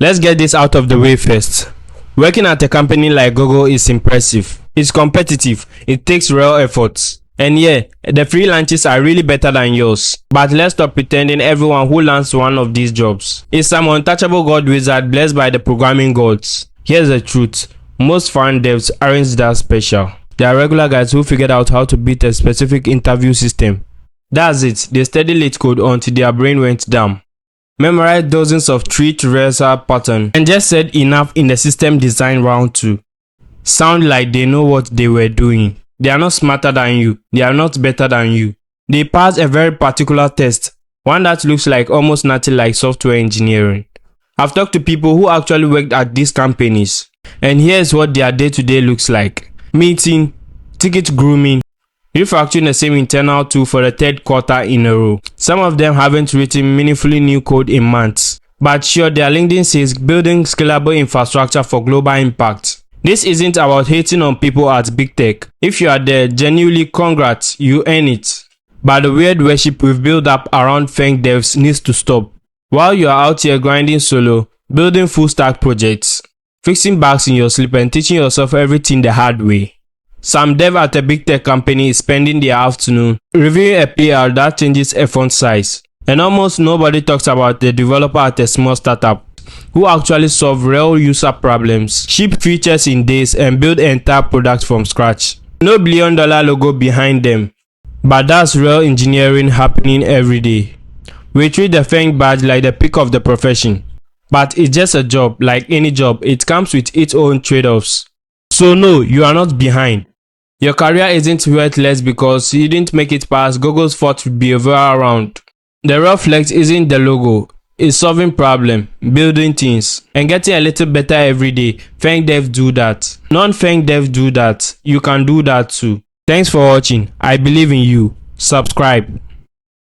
Let's get this out of the way first. Working at a company like Google is impressive. It's competitive, it takes real efforts. And yeah, the free lunches are really better than yours. But let's stop pretending everyone who lands one of these jobs is some untouchable god wizard blessed by the programming gods. Here's the truth. Most FAANG devs aren't that special. They are regular guys who figured out how to beat a specific interview system. That's it, they studied late code until their brain went down. Memorized dozens of tree traversal patterns and just said enough in the system design round 2. Sound like they know what they were doing. They are not smarter than you. They are not better than you. They passed a very particular test, one that looks like almost nothing like software engineering. I've talked to people who actually worked at these companies, and here's what their day-to-day looks like. Meeting, ticket grooming, refactoring the same internal tool for the 3rd quarter in a row. Some of them haven't written meaningfully new code in months, but sure, their LinkedIn says building scalable infrastructure for global impact. This isn't about hating on people at big tech. If you are there, genuinely congrats, you earn it. But the weird worship we've built up around FAANG devs needs to stop. While you are out here grinding solo, building full stack projects, fixing bugs in your sleep and teaching yourself everything the hard way. Some dev at a big tech company is spending their afternoon reviewing a PR that changes a font size. And almost nobody talks about the developer at a small startup who actually solve real user problems, ship features in days and build an entire product from scratch. No billion-dollar logo behind them, but that's real engineering happening every day. We treat the FAANG badge like the peak of the profession, but it's just a job. Like any job, it comes with its own trade-offs. So no, you are not behind. Your career isn't worthless because you didn't make it past Google's 4th behavioral round. The real flex isn't the logo. It's solving problem, building things, and getting a little better every day. FAANG devs do that. Non-FAANG devs do that. You can do that too. Thanks for watching. I believe in you. Subscribe.